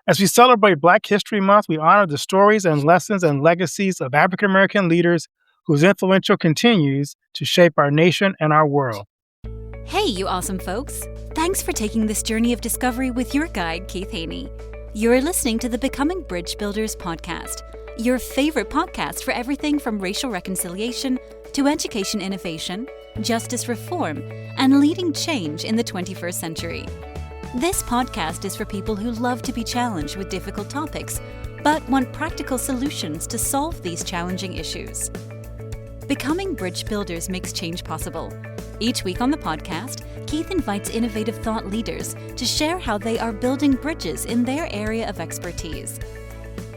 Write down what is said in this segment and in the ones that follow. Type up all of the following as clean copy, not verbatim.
As we celebrate Black History Month, we honor the stories and lessons and legacies of African American leaders whose influence continues to shape our nation and our world. Hey, you awesome folks! Thanks for taking this journey of discovery with your guide, Keith Haney. You're listening to the Becoming Bridge Builders podcast, your favorite podcast for everything from racial reconciliation to education innovation, justice reform, and leading change in the 21st century. This podcast is for people who love to be challenged with difficult topics, but want practical solutions to solve these challenging issues. Becoming Bridge Builders makes change possible. Each week on the podcast, Keith invites innovative thought leaders to share how they are building bridges in their area of expertise.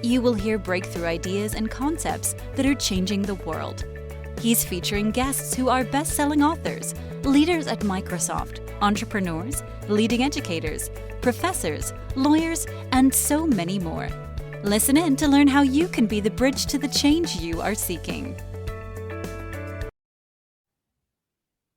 You will hear breakthrough ideas and concepts that are changing the world. He's featuring guests who are best-selling authors, leaders at Microsoft, entrepreneurs, leading educators, professors, lawyers, and so many more. Listen in to learn how you can be the bridge to the change you are seeking.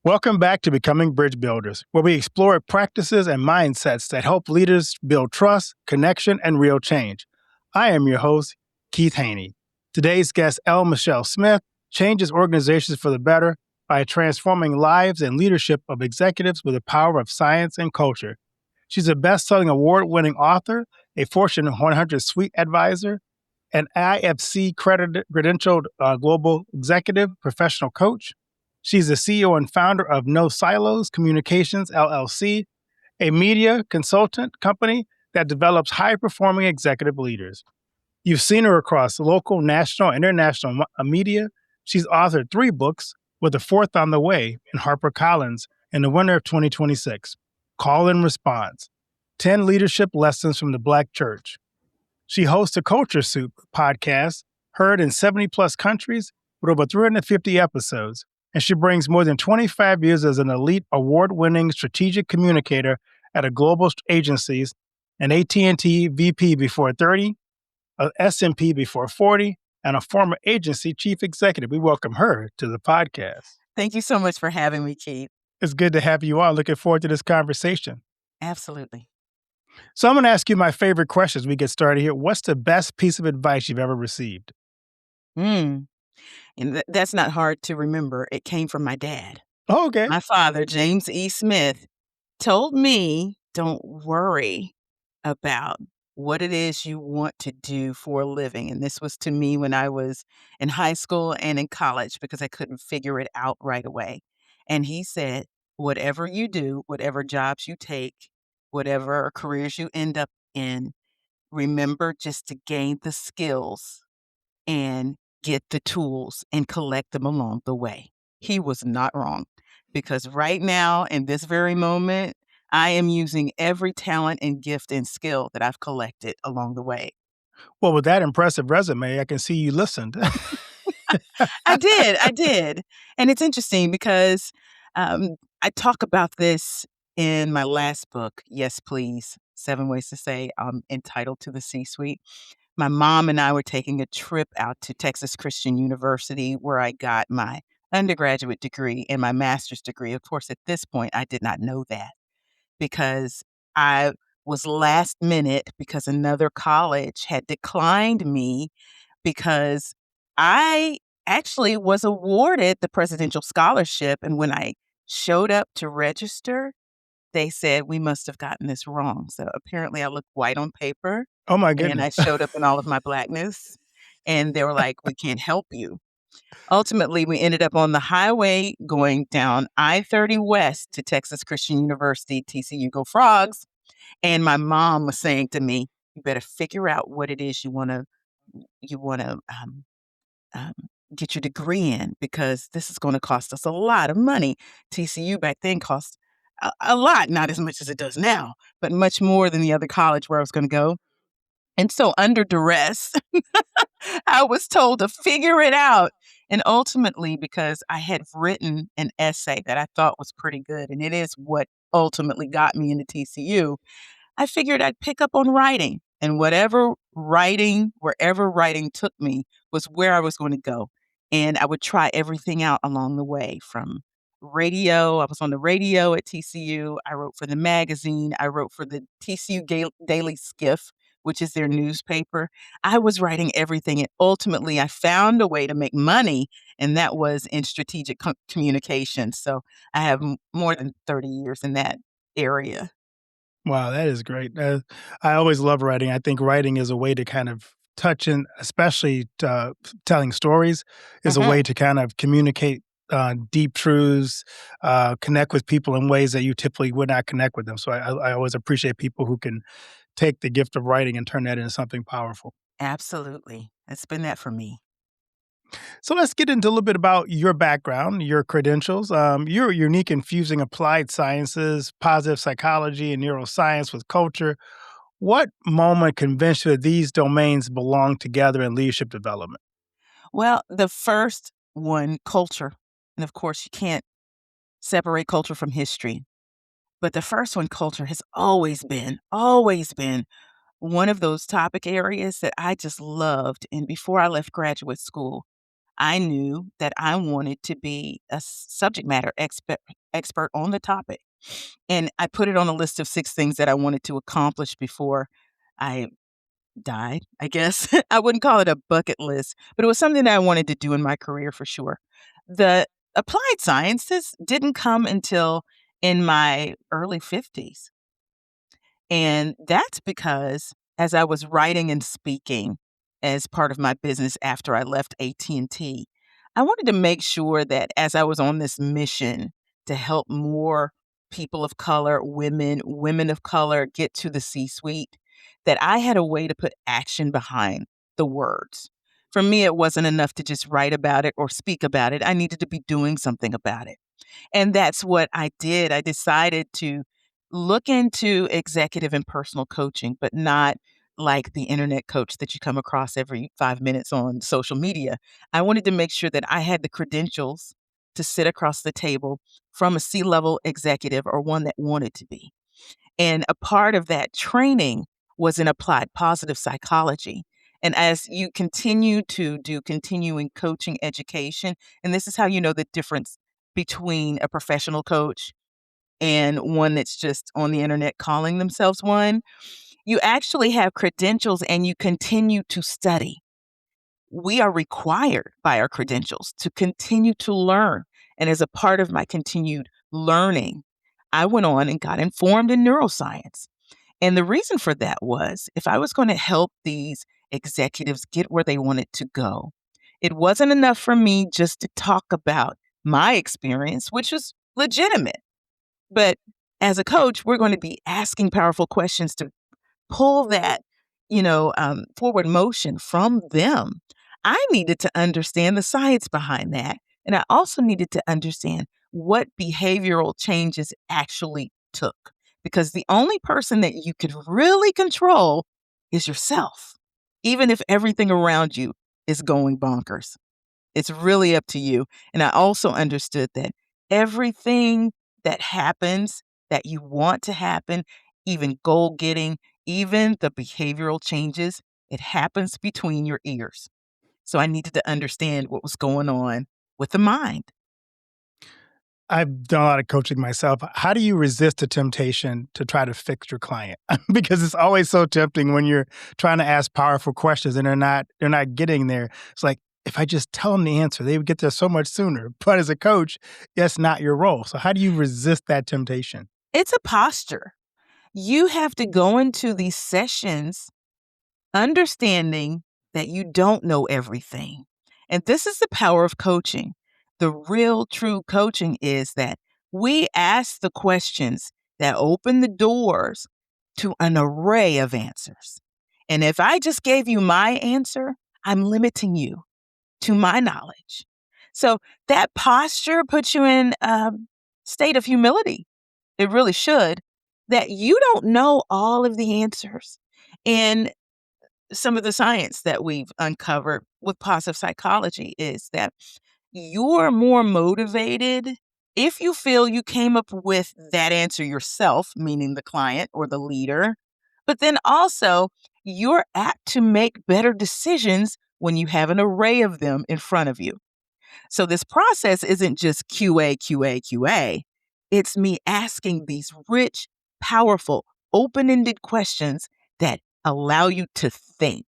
Welcome back to Becoming Bridge Builders, where we explore practices and mindsets that help leaders build trust, connection, and real change. I am your host, Keith Haney. Today's guest, L. Michelle Smith, changes organizations for the better by transforming lives and leadership of executives with the power of science and culture. She's a best-selling award-winning author, a Fortune 100 Suite advisor, an IFC credentialed global executive professional coach. She's the CEO and founder of No Silos Communications, LLC, a media consultant company that develops high-performing executive leaders. You've seen her across local, national, and international media. She's authored 3 books, with a 4th on the way in HarperCollins in the winter of 2026, Call and Response, 10 Leadership Lessons from the Black Church. She hosts a Culture Soup podcast, heard in 70-plus countries with over 350 episodes, and she brings more than 25 years as an elite award-winning strategic communicator at a global agencies, an AT&T VP before 30, a S&P before 40, and a former agency chief executive. We welcome her to the podcast. Thank you so much for having me, Keith. It's good to have you on. Looking forward to this conversation. Absolutely. So I'm going to ask you my favorite questions as we get started here. What's the best piece of advice you've ever received? And that's not hard to remember. It came from my dad. Oh, okay. My father, James E. Smith, told me, don't worry about what it is you want to do for a living. And this was to me when I was in high school and in college because I couldn't figure it out right away. And he said, whatever you do, whatever jobs you take, whatever careers you end up in, remember just to gain the skills and get the tools and collect them along the way. He was not wrong because right now, in this very moment, I am using every talent and gift and skill that I've collected along the way. Well, with that impressive resume, I can see you listened. I did. And it's interesting because I talk about this in my last book, Yes, Please, 7 Ways to Say I'm Entitled to the C-Suite. My mom and I were taking a trip out to Texas Christian University where I got my undergraduate degree and my master's degree. Of course, at this point, I did not know that because I was last minute because another college had declined me because I actually was awarded the presidential scholarship. And when I showed up to register, they said, we must have gotten this wrong. So apparently I looked white on paper. Oh, my And goodness. I showed up in all of my Blackness. And they were like, we can't help you. Ultimately, we ended up on the highway going down I-30 West to Texas Christian University, TCU Go Frogs. And my mom was saying to me, you better figure out what it is you want to get your degree in because this is going to cost us a lot of money. TCU back then cost a lot, not as much as it does now, but much more than the other college where I was going to go. And so under duress, I was told to figure it out. And ultimately, because I had written an essay that I thought was pretty good, and it is what ultimately got me into TCU, I figured I'd pick up on writing. And wherever writing took me was where I was going to go. And I would try everything out along the way from radio. I was on the radio at TCU. I wrote for the magazine. I wrote for the TCU Daily Skiff, which is their newspaper. I was writing everything, and ultimately I found a way to make money, and that was in strategic communication. So I have more than 30 years in that area. Wow, that is great. I always love writing. I think writing is a way to kind of touch in, especially telling stories, is a Mhm. way to kind of communicate deep truths, connect with people in ways that you typically would not connect with them. So I always appreciate people who can take the gift of writing and turn that into something powerful. Absolutely. It's been that for me. So let's get into a little bit about your background, your credentials. You're unique in fusing applied sciences, positive psychology, and neuroscience with culture. What moment convinced you that these domains belong together in leadership development? Well, the first one, culture. And of course, you can't separate culture from history. But the first one, culture, has always been one of those topic areas that I just loved. And before I left graduate school, I knew that I wanted to be a subject matter expert on the topic. And I put it on a list of 6 things that I wanted to accomplish before I died, I guess. I wouldn't call it a bucket list, but it was something that I wanted to do in my career for sure. The applied sciences didn't come until in my early 50s. And that's because as I was writing and speaking as part of my business after I left AT&T, I wanted to make sure that as I was on this mission to help more people of color, women of color get to the C-suite, that I had a way to put action behind the words. For me, it wasn't enough to just write about it or speak about it. I needed to be doing something about it. And that's what I did. I decided to look into executive and personal coaching, but not like the internet coach that you come across every 5 minutes on social media. I wanted to make sure that I had the credentials to sit across the table from a C-level executive or one that wanted to be. And a part of that training was in applied positive psychology. And as you continue to do continuing coaching education, and this is how you know the difference between a professional coach and one that's just on the internet calling themselves one, you actually have credentials and you continue to study. We are required by our credentials to continue to learn. And as a part of my continued learning, I went on and got informed in neuroscience. And the reason for that was if I was going to help these executives get where they wanted to go, it wasn't enough for me just to talk about my experience, which was legitimate. But as a coach, we're going to be asking powerful questions to pull that, forward motion from them. I needed to understand the science behind that. And I also needed to understand what behavioral changes actually took. Because the only person that you could really control is yourself, even if everything around you is going bonkers. It's really up to you. And I also understood that everything that happens that you want to happen, even goal getting, even the behavioral changes, it happens between your ears. So I needed to understand what was going on with the mind. I've done a lot of coaching myself. How do you resist the temptation to try to fix your client? Because it's always so tempting when you're trying to ask powerful questions and they're not getting there. It's like if I just tell them the answer, they would get there so much sooner. But as a coach, that's not your role. So how do you resist that temptation? It's a posture. You have to go into these sessions understanding that you don't know everything. And this is the power of coaching. The real true coaching is that we ask the questions that open the doors to an array of answers. And if I just gave you my answer, I'm limiting you to my knowledge. So that posture puts you in a state of humility. It really should, that you don't know all of the answers. And some of the science that we've uncovered with positive psychology is that you're more motivated if you feel you came up with that answer yourself, meaning the client or the leader. But then also, you're apt to make better decisions when you have an array of them in front of you. So this process isn't just QA, QA, QA. It's me asking these rich, powerful, open ended questions that allow you to think.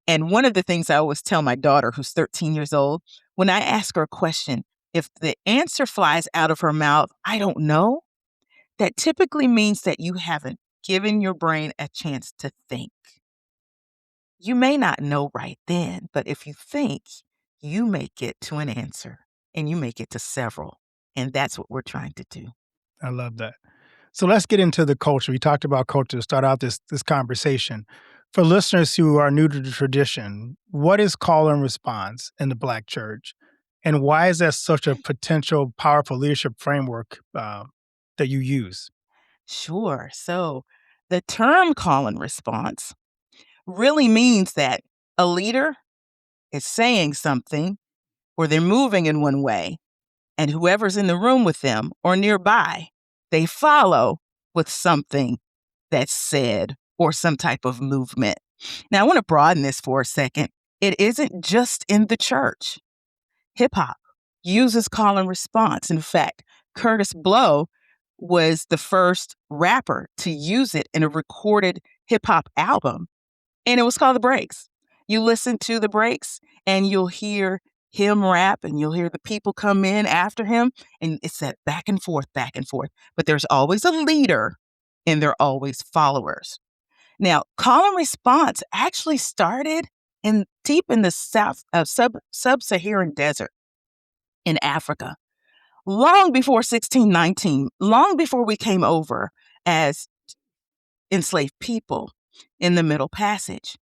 And one of the things I always tell my daughter, who's 13 years old, when I ask her a question, if the answer flies out of her mouth, I don't know, that typically means that you haven't given your brain a chance to think. You may not know right then, but if you think, you may get to an answer and you may get to several. And that's what we're trying to do. I love that. So let's get into the culture. We talked about culture to start out this conversation. For listeners who are new to the tradition, what is call and response in the Black church? And why is that such a potential powerful leadership framework that you use? Sure. So the term call and response really means that a leader is saying something or they're moving in one way, and whoever's in the room with them or nearby, they follow with something that's said or some type of movement. Now, I want to broaden this for a second. It isn't just in the church. Hip hop uses call and response. In fact, Curtis Blow was the first rapper to use it in a recorded hip hop album, and it was called The Breaks. You listen to The Breaks, and you'll hear him rap, and you'll hear the people come in after him, and it's that back and forth, back and forth. But there's always a leader, and there are always followers. Now, call and response actually started deep in the south of sub-Saharan desert in Africa, long before 1619, long before we came over as enslaved people in the Middle Passage.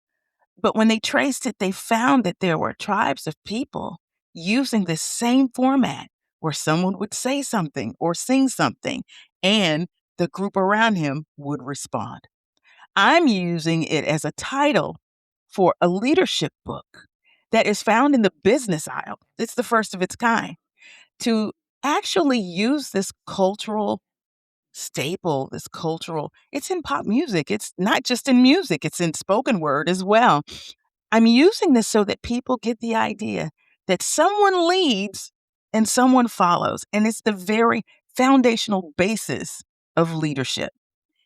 But when they traced it, they found that there were tribes of people using this same format where someone would say something or sing something, and the group around him would respond. I'm using it as a title for a leadership book that is found in the business aisle. It's the first of its kind. To actually use this cultural staple, it's in pop music. It's not just in music, it's in spoken word as well. I'm using this so that people get the idea that someone leads and someone follows. And it's the very foundational basis of leadership.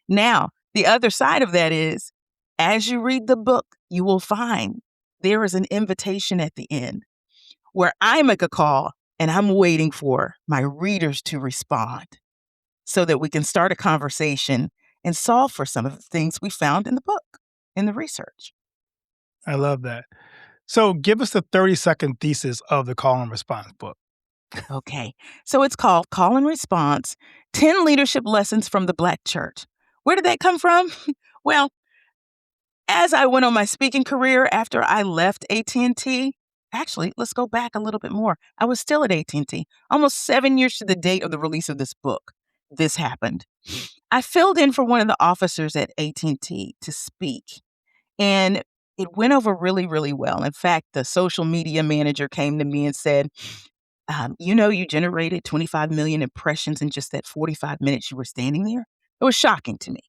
Now, the other side of that is, as you read the book, you will find there is an invitation at the end where I make a call and I'm waiting for my readers to respond so that we can start a conversation and solve for some of the things we found in the book, in the research. I love that. So give us the 30-second thesis of the call and response book. Okay, so it's called Call and Response, 10 Leadership Lessons from the Black Church. Where did that come from? Well, as I went on my speaking career after I left AT&T, actually, let's go back a little bit more. I was still at AT&T, almost 7 years to the date of the release of this book. This happened. I filled in for one of the officers at AT&T to speak, and it went over really, really well. In fact, the social media manager came to me and said, you generated 25 million impressions in just that 45 minutes you were standing there. It was shocking to me.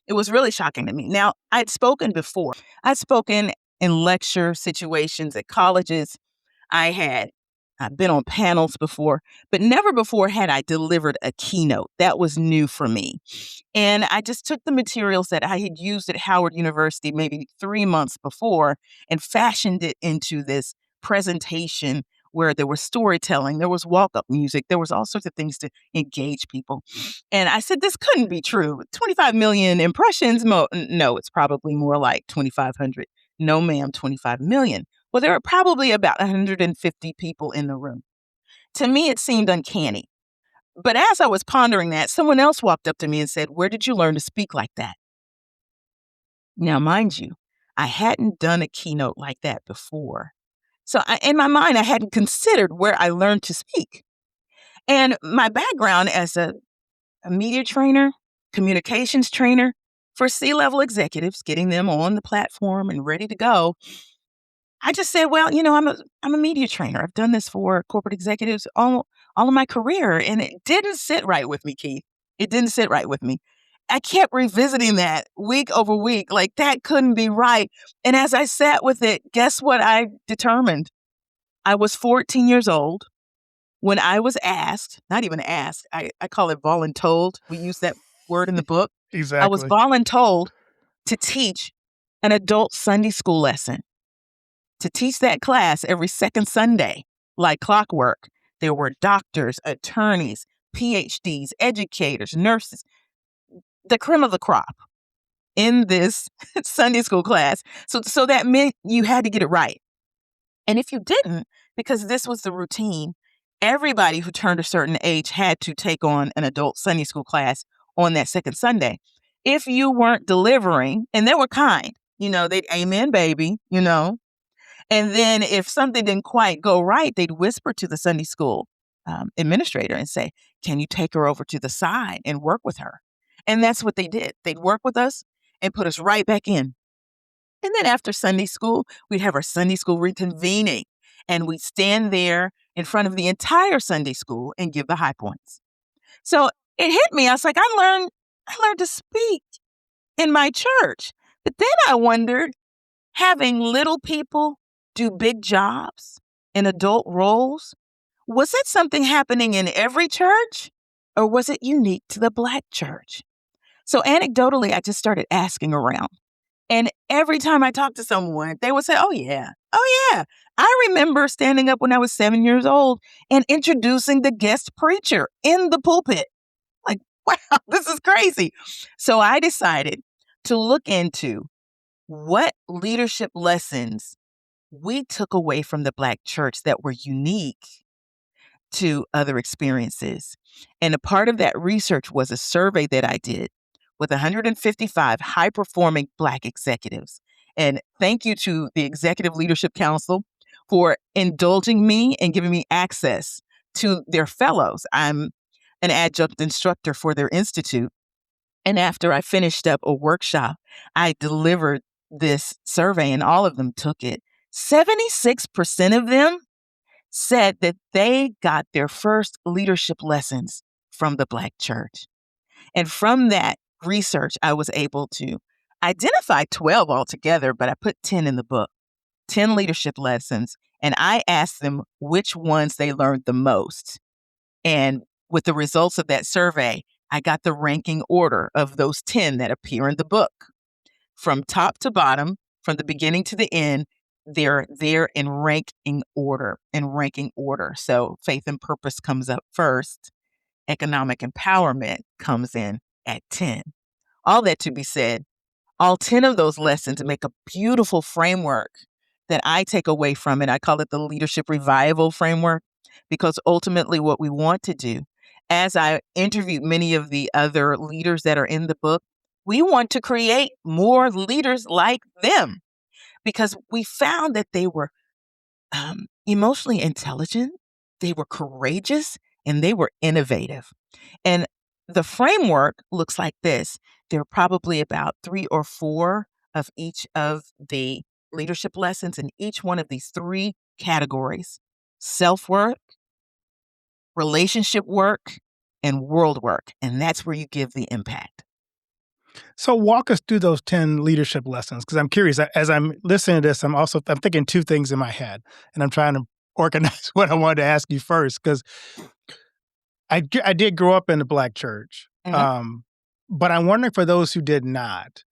It was really shocking to me. Now, I'd spoken before. I'd spoken in lecture situations at colleges. I've been on panels before, but never before had I delivered a keynote. That was new for me. And I just took the materials that I had used at Howard University maybe 3 months before and fashioned it into this presentation where there was storytelling, there was walk-up music, there was all sorts of things to engage people. And I said, this couldn't be true. 25 million impressions? No, it's probably more like 2,500. No, ma'am, 25 million. Well, there are probably about 150 people in the room. To me, it seemed uncanny. But as I was pondering that, someone else walked up to me and said, where did you learn to speak like that? Now, mind you, I hadn't done a keynote like that before. So in my mind, I hadn't considered where I learned to speak. And my background as a media trainer, communications trainer for C-level executives, getting them on the platform and ready to go, I just said, well, I'm a media trainer. I've done this for corporate executives all of my career, and it didn't sit right with me, Keith. It didn't sit right with me. I kept revisiting that week over week, like that couldn't be right. And as I sat with it, guess what I determined? I was 14 years old when I was asked, not even asked, I call it voluntold. We use that word in the book. I was Exactly. voluntold to teach an adult Sunday school lesson, to teach that class every second Sunday, like clockwork. There were doctors, attorneys, PhDs, educators, nurses, the cream of the crop in this Sunday school class. So that meant you had to get it right. And if you didn't, because this was the routine, everybody who turned a certain age had to take on an adult Sunday school class on that second Sunday. If you weren't delivering, and they were kind, they'd amen, baby, And then if something didn't quite go right, they'd whisper to the Sunday school administrator and say, can you take her over to the side and work with her? And that's what they did. They'd work with us and put us right back in. And then after Sunday school, we'd have our Sunday school reconvening, and we'd stand there in front of the entire Sunday school and give the high points. So it hit me. I was like, I learned to speak in my church. But then I wondered, having little people do big jobs in adult roles, was it something happening in every church, or was it unique to the Black church? So anecdotally, I just started asking around. And every time I talked to someone, they would say, oh, yeah. I remember standing up when I was 7 years old and introducing the guest preacher in the pulpit. Like, wow, this is crazy. So I decided to look into what leadership lessons we took away from the Black church that were unique to other experiences. And a part of that research was a survey that I did with 155 high-performing Black executives. And thank you to the Executive Leadership Council for indulging me and giving me access to their fellows. I'm an adjunct instructor for their institute. And after I finished up a workshop, I delivered this survey, and all of them took it. 76% of them said that they got their first leadership lessons from the Black church. And from that research, I was able to identify 12 altogether, but I put 10 in the book, 10 leadership lessons. And I asked them which ones they learned the most. And with the results of that survey, I got the ranking order of those 10 that appear in the book. From top to bottom, from the beginning to the end, they're there in ranking order. So faith and purpose comes up first. Economic empowerment comes in at 10. All that to be said, all 10 of those lessons make a beautiful framework that I take away from it. I call it the leadership revival framework, because ultimately what we want to do, as I interviewed many of the other leaders that are in the book, we want to create more leaders like them, because we found that they were emotionally intelligent, they were courageous, and they were innovative. And the framework looks like this. There are probably about 3 or 4 of each of the leadership lessons in each one of these 3 categories: self-work, relationship work, and world work. And that's where you give the impact. So walk us through those 10 leadership lessons, because I'm curious. As I'm listening to this, I'm thinking 2 things in my head, and I'm trying to organize what I wanted to ask you first, because I did grow up in the Black church, but I'm wondering for those who did not,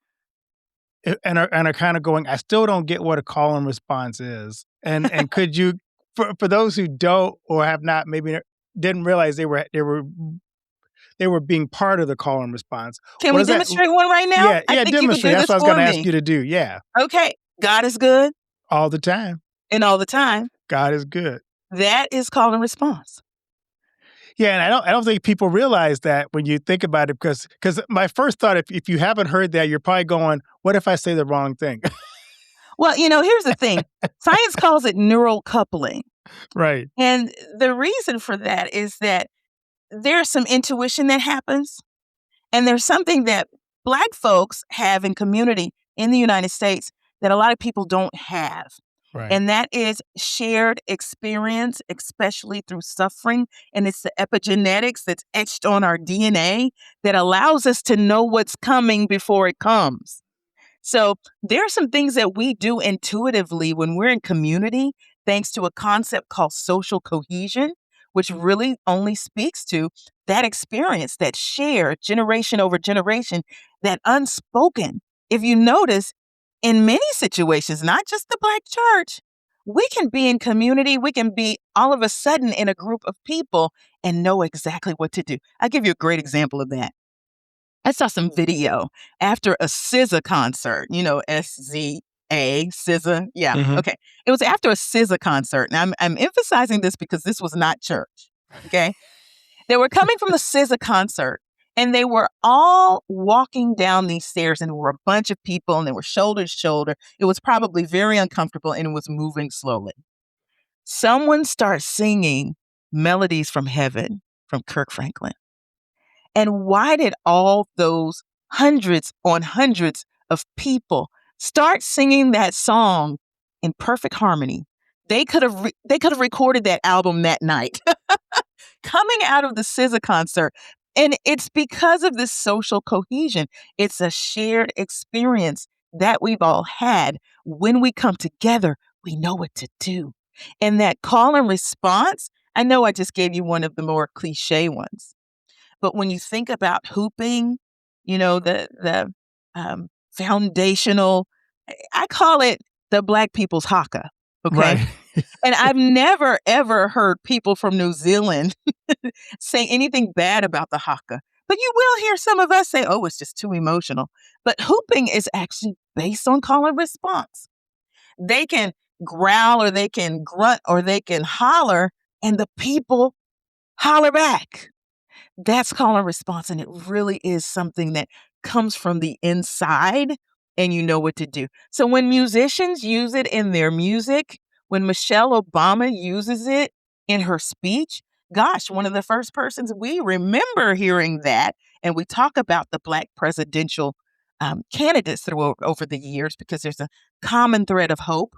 and are kind of going, I still don't get what a call and response is, and could you, for those who don't or have not, maybe didn't realize they were being part of the call and response. Can we demonstrate one right now? Yeah, I think demonstrate. You That's what I was going to ask you to do. Yeah. Okay. God is good. All the time. And all the time. God is good. That is call and response. Yeah, and I don't think people realize that when you think about it, because my first thought, if you haven't heard that, you're probably going, what if I say the wrong thing? Well, here's the thing. Science calls it neural coupling. Right. And the reason for that is that there's some intuition that happens, and there's something that Black folks have in community in the United States that a lot of people don't have. Right. And that is shared experience, especially through suffering. And it's the epigenetics that's etched on our DNA that allows us to know what's coming before it comes. So there are some things that we do intuitively when we're in community, thanks to a concept called social cohesion, which really only speaks to that experience, that shared generation over generation, that unspoken if you notice, in many situations, not just the Black church, we can be in community. We can be all of a sudden in a group of people and know exactly what to do. I'll give you a great example of that. I saw some video after a SZA concert, SZA, SZA. Yeah, Mhm. okay. It was after a SZA concert. And I'm emphasizing this because this was not church, okay? They were coming from the SZA concert, and they were all walking down these stairs, and there were a bunch of people, and they were shoulder to shoulder. It was probably very uncomfortable, and it was moving slowly. Someone starts singing Melodies from Heaven from Kirk Franklin. And why did all those hundreds on hundreds of people start singing that song in perfect harmony? They could have recorded that album that night. Coming out of the SZA concert. And it's because of this social cohesion. It's a shared experience that we've all had. When we come together, we know what to do. And that call and response, I know I just gave you one of the more cliche ones. But when you think about hooping, the foundational, I call it the Black people's haka. Okay. Right. And I've never, ever heard people from New Zealand say anything bad about the haka. But you will hear some of us say, oh, it's just too emotional. But hooping is actually based on call and response. They can growl or they can grunt or they can holler, and the people holler back. That's call and response. And it really is something that comes from the inside, and you know what to do. So when musicians use it in their music, when Michelle Obama uses it in her speech, gosh, one of the first persons we remember hearing that, and we talk about the Black presidential candidates through over the years because there's a common thread of hope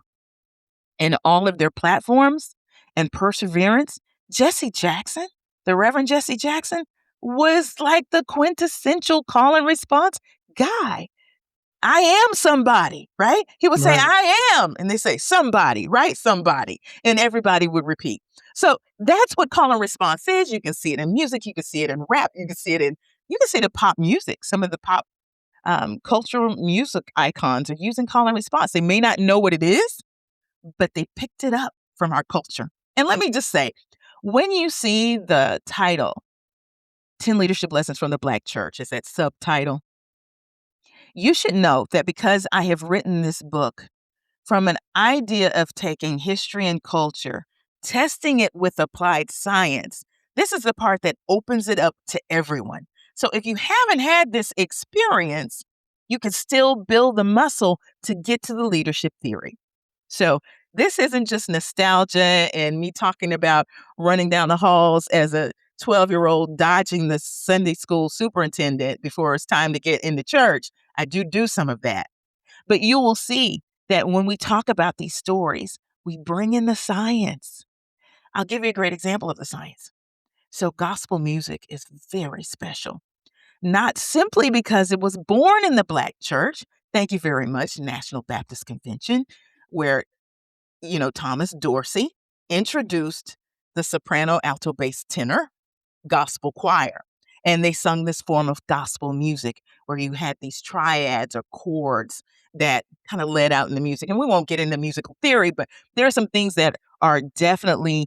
in all of their platforms and perseverance. Jesse Jackson, the Reverend Jesse Jackson, was like the quintessential call and response guy. I am somebody, right? He would say, Right. I am. And they say, somebody, right? Somebody. And everybody would repeat. So that's what call and response is. You can see it in music. You can see it in rap. You can see it in pop music. Some of the pop cultural music icons are using call and response. They may not know what it is, but they picked it up from our culture. And let me just say, when you see the title, 10 Leadership Lessons from the Black Church, is that subtitle, you should know that because I have written this book from an idea of taking history and culture, testing it with applied science, this is the part that opens it up to everyone. So if you haven't had this experience, you can still build the muscle to get to the leadership theory. So this isn't just nostalgia and me talking about running down the halls as a 12-year-old dodging the Sunday school superintendent before it's time to get into church. I do some of that. But you will see that when we talk about these stories, we bring in the science. I'll give you a great example of the science. So gospel music is very special, not simply because it was born in the Black church. Thank you very much, National Baptist Convention, where Thomas Dorsey introduced the soprano, alto, bass, tenor gospel choir. And they sung this form of gospel music where you had these triads or chords that kind of led out in the music. And we won't get into musical theory, but there are some things that are definitely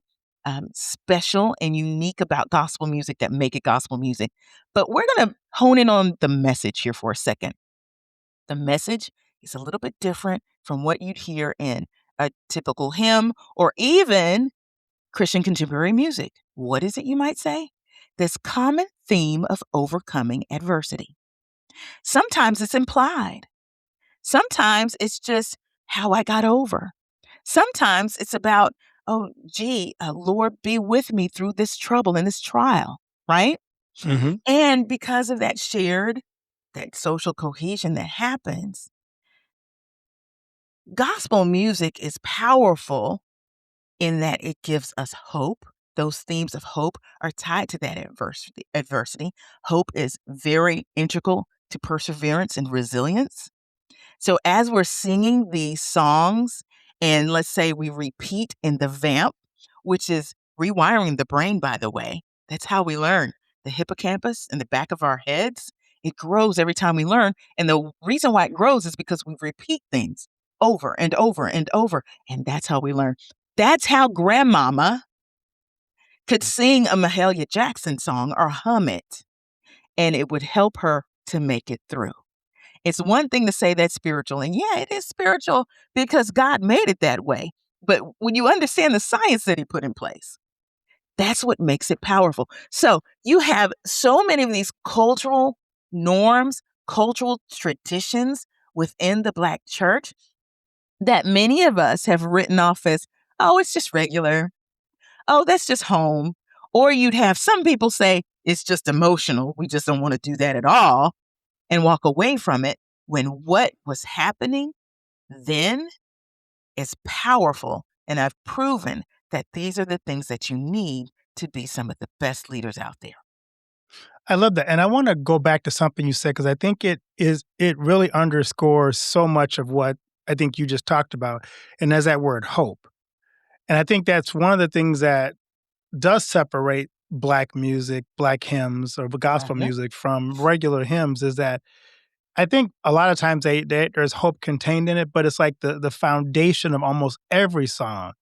special and unique about gospel music that make it gospel music. But we're going to hone in on the message here for a second. The message is a little bit different from what you'd hear in a typical hymn or even Christian contemporary music. What is it, you might say? This common theme of overcoming adversity. Sometimes it's implied. Sometimes it's just how I got over. Sometimes it's about, Lord, be with me through this trouble and this trial, right? Mm-hmm. And because of that social cohesion that happens, gospel music is powerful in that it gives us hope. Those themes of hope are tied to that adversity. Hope is very integral to perseverance and resilience. So as we're singing these songs, and let's say we repeat in the vamp, which is rewiring the brain, by the way, that's how we learn. The hippocampus in the back of our heads It grows every time we learn. And the reason why it grows is because we repeat things over and over and over. And that's how we learn. That's how grandmama could sing a Mahalia Jackson song or hum it, and it would help her to make it through. It's one thing to say that's spiritual, and yeah, it is spiritual because God made it that way. But when you understand the science that He put in place, that's what makes it powerful. So you have so many of these cultural norms, cultural traditions within the Black church that many of us have written off as, oh, it's just regular. Oh, that's just home. Or you'd have some people say it's just emotional. We just don't want to do that at all and walk away from it, when what was happening then is powerful. And I've proven that these are the things that you need to be some of the best leaders out there. I love that. And I want to go back to something you said, because I think it really underscores so much of what I think you just talked about. And that's that word hope. And I think that's one of the things that does separate Black music, Black hymns, or gospel Uh-huh. music from regular hymns, is that I think a lot of times there's hope contained in it, but it's like the foundation of almost every song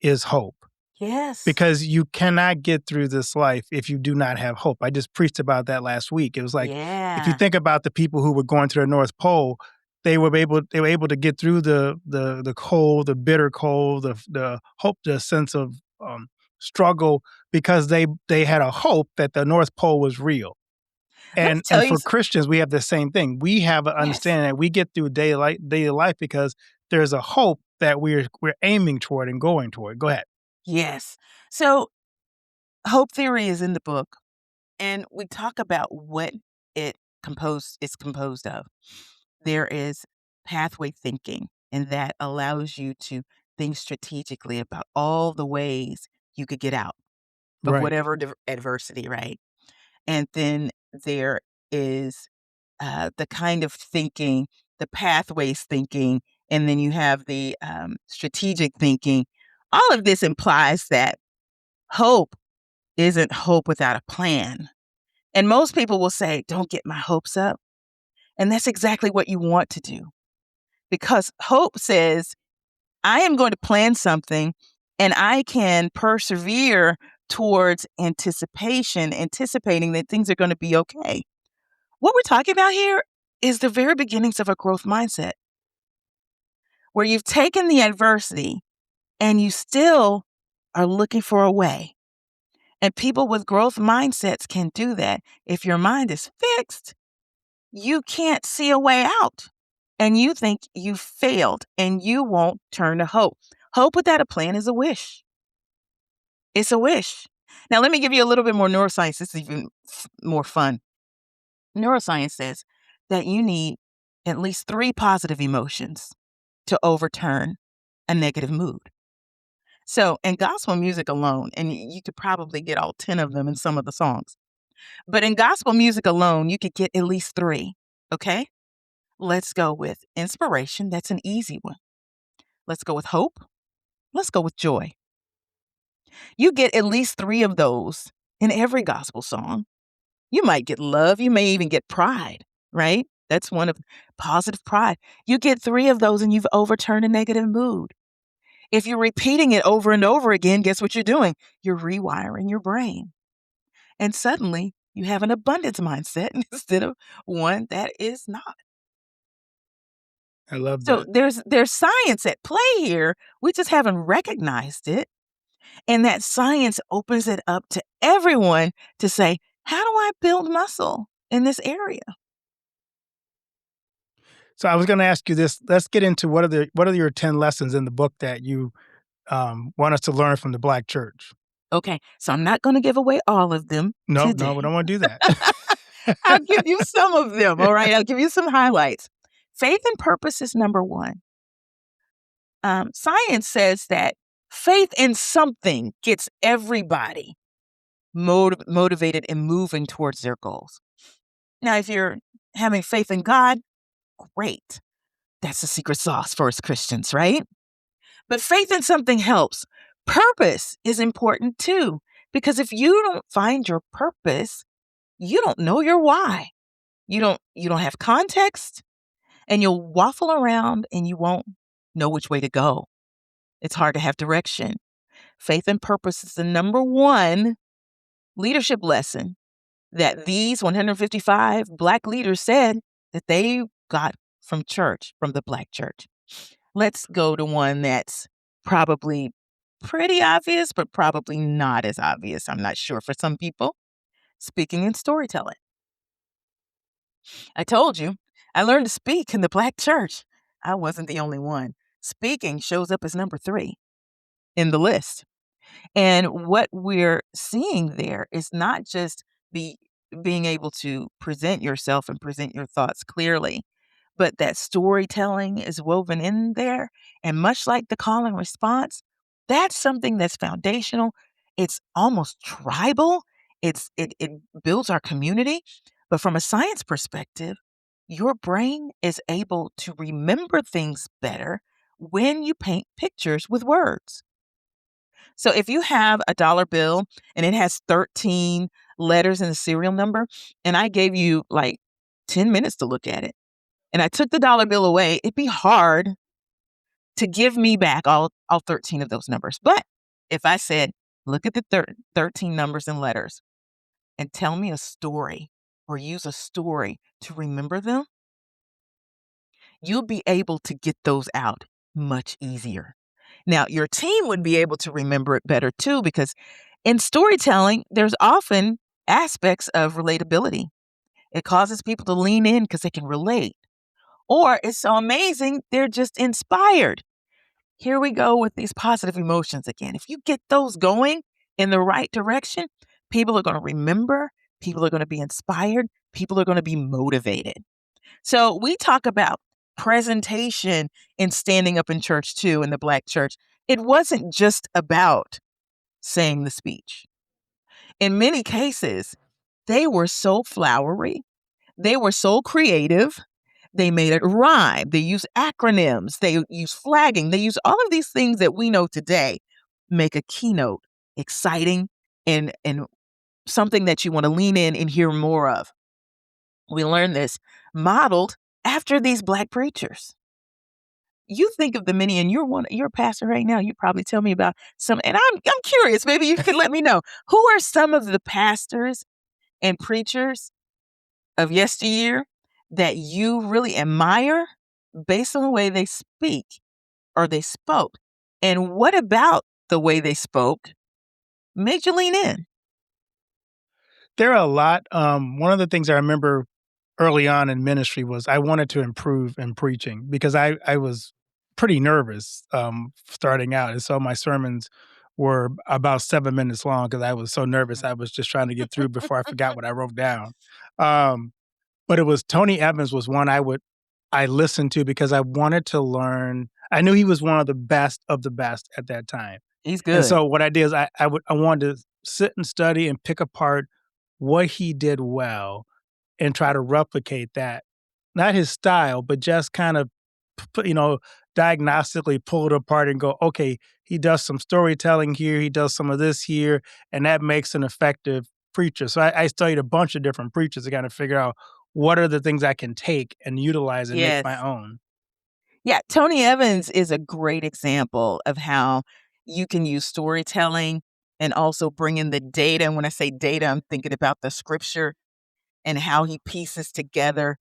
is hope. Yes. Because you cannot get through this life if you do not have hope. I just preached about that last week. It was like, if you think about the people who were going to the North Pole, they were able to get through the cold, the bitter cold, the hope, the sense of struggle, because they had a hope that the North Pole was real. Let me And tell you for Christians, we have the same thing. We have an understanding that we get through daily life because there's a hope that we're aiming toward and going toward. Go ahead. Yes. So hope theory is in the book, and we talk about what it's composed of. There is pathway thinking, and that allows you to think strategically about all the ways you could get out of Right. whatever adversity, right? And then there is the kind of thinking, the pathways thinking, and then you have the strategic thinking. All of this implies that hope isn't hope without a plan. And most people will say, don't get my hopes up. And that's exactly what you want to do, because hope says, I am going to plan something and I can persevere towards anticipating that things are going to be okay. What we're talking about here is the very beginnings of a growth mindset, where you've taken the adversity and you still are looking for a way. And people with growth mindsets can do that. If your mind is fixed, you can't see a way out. And you think you failed and you won't turn to hope. Hope without a plan is a wish. It's a wish. Now, let me give you a little bit more neuroscience. This is even more fun. Neuroscience says that you need at least 3 positive emotions to overturn a negative mood. So, in gospel music alone, and you could probably get all 10 of them in some of the songs, but in gospel music alone, you could get at least 3. Okay? Let's go with inspiration. That's an easy one. Let's go with hope. Let's go with joy. You get at least 3 of those in every gospel song. You might get love. You may even get pride, right? That's one of positive pride. You get 3 of those and you've overturned a negative mood. If you're repeating it over and over again, guess what you're doing? You're rewiring your brain. And suddenly you have an abundance mindset instead of one that is not. I love So that. there's science at play here. We just haven't recognized it. And that science opens it up to everyone to say, how do I build muscle in this area? So I was going to ask you this. Let's get into what are your 10 lessons in the book that you want us to learn from the Black church? Okay, so I'm not going to give away all of them No, today. we don't want to do that. I'll give you some of them, all right? I'll give you some highlights. Faith and purpose is number 1. Science says that faith in something gets everybody motivated and moving towards their goals. Now, if you're having faith in God, great. That's the secret sauce for us Christians, right? But faith in something helps. Purpose is important too, because if you don't find your purpose, you don't know your why. You don't have context, and you'll waffle around and you won't know which way to go. It's hard to have direction. Faith and purpose is the number one leadership lesson that these 155 Black leaders said that they got from church, from the Black church. Let's go to one that's probably pretty obvious, but probably not as obvious. I'm not sure for some people. Speaking and storytelling. I told you, I learned to speak in the Black church. I wasn't the only one. Speaking shows up as number 3 in the list. And what we're seeing there is not just being able to present yourself and present your thoughts clearly, but that storytelling is woven in there. And much like the call and response, that's something that's foundational. It's almost tribal. It builds our community. But from a science perspective, your brain is able to remember things better when you paint pictures with words. So if you have a dollar bill and it has 13 letters in the serial number, and I gave you like 10 minutes to look at it, and I took the dollar bill away, it'd be hard to give me back all 13 of those numbers. But if I said, look at the 13 numbers and letters and tell me a story or use a story to remember them, you'll be able to get those out much easier. Now, your team would be able to remember it better too, because in storytelling, there's often aspects of relatability. It causes people to lean in because they can relate. Or it's so amazing, they're just inspired. Here we go with these positive emotions again. If you get those going in the right direction, people are going to remember, people are going to be inspired, people are going to be motivated. So we talk about presentation in standing up in church too, in the Black church. It wasn't just about saying the speech. In many cases, they were so flowery, they were so creative, they made it rhyme, they use acronyms, they use flagging, they use all of these things that we know today make a keynote exciting and something that you want to lean in and hear more of. We learned this modeled after these Black preachers. You think of the many, and you're a pastor right now. You probably tell me about some, and I'm curious. Maybe you can let me know, who are some of the pastors and preachers of yesteryear that you really admire based on the way they speak or they spoke, and what about the way they spoke made you lean in? There are a lot. One of the things I remember early on in ministry was I wanted to improve in preaching because I was pretty nervous starting out, and so my sermons were about 7 minutes long because I was so nervous. I was just trying to get through before I forgot what I wrote down. Um, but it was Tony Evans was one I listened to because I wanted to learn. I knew he was one of the best at that time. He's And good. so what I did is I wanted to sit and study and pick apart what he did well and try to replicate that. Not his style, but just kind of diagnostically pull it apart and go, okay, he does some storytelling here, he does some of this here, and that makes an effective preacher. So I studied a bunch of different preachers to kind of figure out what are the things I can take and utilize and make Yes. my own. Yeah, Tony Evans is a great example of how you can use storytelling and also bring in the data. And when I say data, I'm thinking about the scripture and how he pieces together,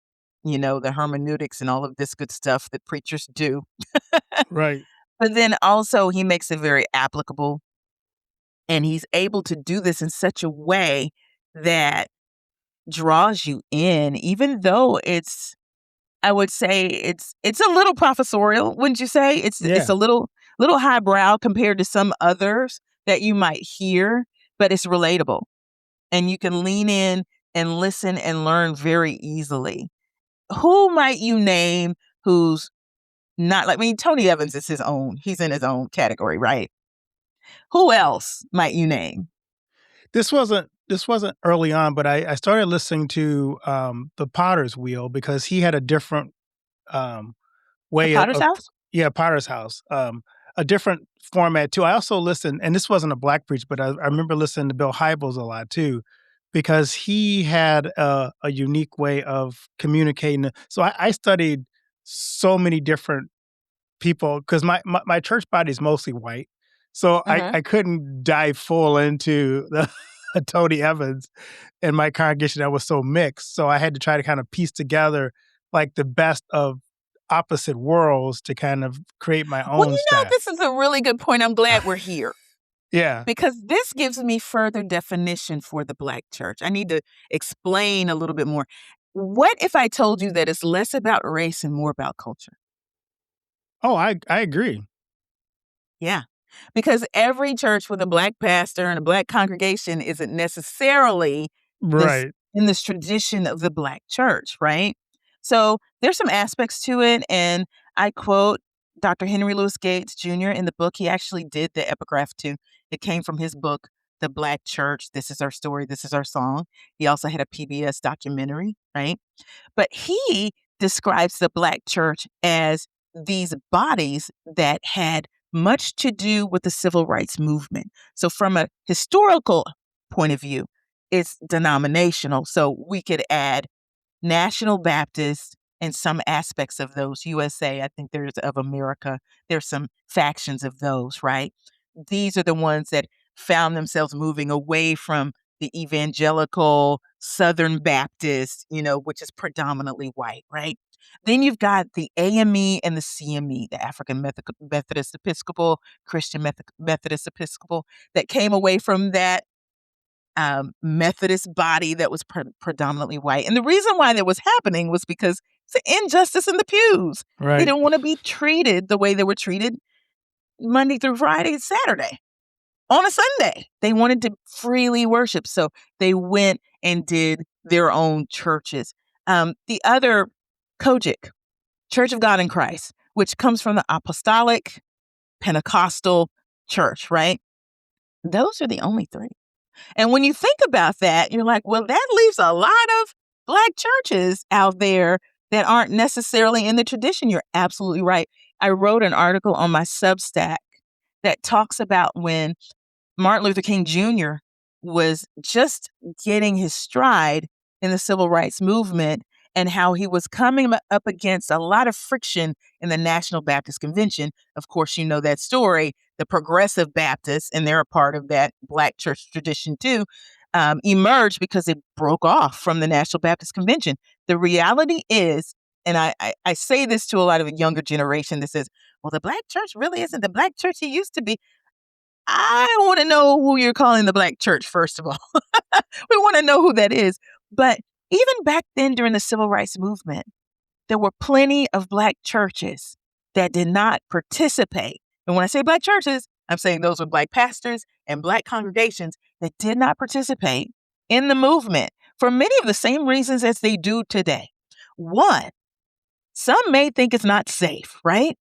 the hermeneutics and all of this good stuff that preachers do. Right. But then also he makes it very applicable, and he's able to do this in such a way that draws you in, even though I would say it's a little professorial, wouldn't you say? It's Yeah. a little highbrow compared to some others that you might hear, but it's relatable. And you can lean in and listen and learn very easily. Who might you name who's not like, Tony Evans is he's in his own category, right? Who else might you name? This wasn't early on, but I started listening to the Potter's Wheel because he had a different um, The way Potter's of House? yeah, Potter's House, a different format too. I also listened, and this wasn't a Black preach, but I remember listening to Bill Hybels a lot too, because he had a unique way of communicating. So I studied so many different people because my church body is mostly white. So Mhm. I couldn't dive full into the Tony Evans and my congregation that was so mixed. So I had to try to kind of piece together like the best of opposite worlds to kind of create my Well, own staff. this is a really good point. I'm glad we're here Yeah. because this gives me further definition for the Black church. I need to explain a little bit more. What if I told you that it's less about race and more about culture? Oh, I agree. Yeah. Because every church with a Black pastor and a Black congregation isn't necessarily this Right. in this tradition of the Black church, right? So there's some aspects to it. And I quote Dr. Henry Louis Gates Jr. in the book. He actually did the epigraph too. It came from his book, The Black Church. This is our story. This is our song. He also had a PBS documentary, right? But he describes the Black church as these bodies that had much to do with the civil rights movement. So, from a historical point of view, it's denominational. So, we could add National Baptist and some aspects of those. USA, I think there's of America, there's some factions of those, right? These are the ones that found themselves moving away from the evangelical Southern Baptist, which is predominantly white, right? Then you've got the AME and the CME, the African Methodist Episcopal, Christian Methodist Episcopal, that came away from that Methodist body that was predominantly white. And the reason why that was happening was because it's an injustice in the pews. They Right. didn't want to be treated the way they were treated Monday through Friday and Saturday. On a Sunday, they wanted to freely worship. So they went and did their own churches. The other, Kojic, Church of God in Christ, which comes from the Apostolic Pentecostal Church, right? Those are the only three. And when you think about that, you're like, well, that leaves a lot of Black churches out there that aren't necessarily in the tradition. You're absolutely right. I wrote an article on my Substack that talks about when Martin Luther King Jr. was just getting his stride in the civil rights movement and how he was coming up against a lot of friction in the National Baptist Convention. Of course, you know that story. The Progressive Baptists, and they're a part of that Black church tradition too, emerged because it broke off from the National Baptist Convention. The reality is, and I say this to a lot of the younger generation that says, well, the Black church really isn't the Black church it used to be. I want to know who you're calling the Black church, first of all. We want to know who that is. But even back then during the civil rights movement, there were plenty of Black churches that did not participate. And when I say Black churches, I'm saying those were Black pastors and Black congregations that did not participate in the movement for many of the same reasons as they do today. One, some may think it's not safe, right?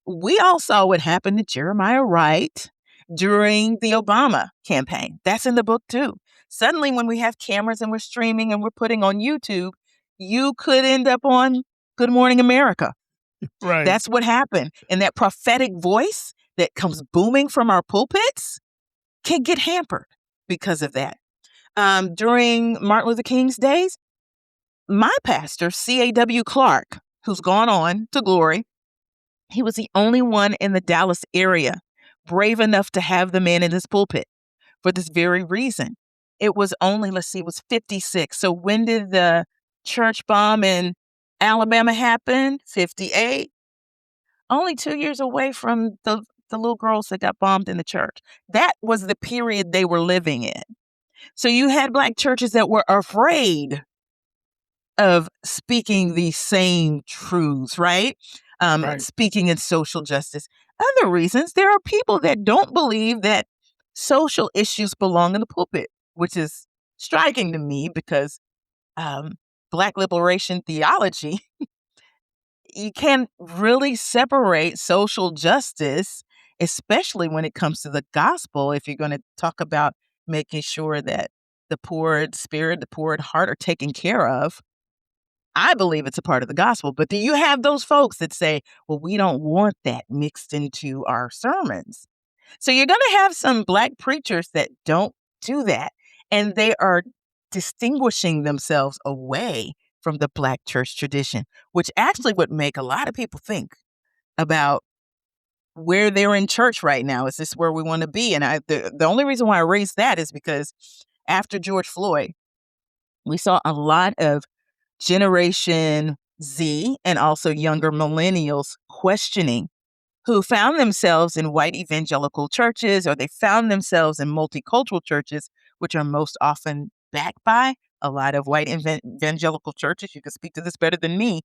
We all saw what happened to Jeremiah Wright during the Obama campaign. That's in the book too. Suddenly, when we have cameras and we're streaming and we're putting on YouTube, you could end up on Good Morning America. Right. That's what happened. And that prophetic voice that comes booming from our pulpits can get hampered because of that. During Martin Luther King's days, my pastor, C.A.W. Clark, who's gone on to glory, he was the only one in the Dallas area brave enough to have the man in his pulpit for this very reason. It was only, let's see, it was 56. So when did the church bomb in Alabama happen? 58. Only 2 years away from the little girls that got bombed in the church. That was the period they were living in. So you had Black churches that were afraid of speaking these same truths, right? Right. Speaking in social justice. Other reasons, there are people that don't believe that social issues belong in the pulpit, which is striking to me because Black liberation theology, you can't really separate social justice, especially when it comes to the gospel, if you're going to talk about making sure that the poor in spirit, the poor in heart are taken care of. I believe it's a part of the gospel, but do you have those folks that say, well, we don't want that mixed into our sermons? So you're going to have some Black preachers that don't do that. And they are distinguishing themselves away from the Black church tradition, which actually would make a lot of people think about where they're in church right now. Is this where we want to be? And the only reason why I raised that is because after George Floyd, we saw a lot of Generation Z and also younger millennials questioning, who found themselves in white evangelical churches, or they found themselves in multicultural churches, which are most often backed by a lot of white evangelical churches. You can speak to this better than me.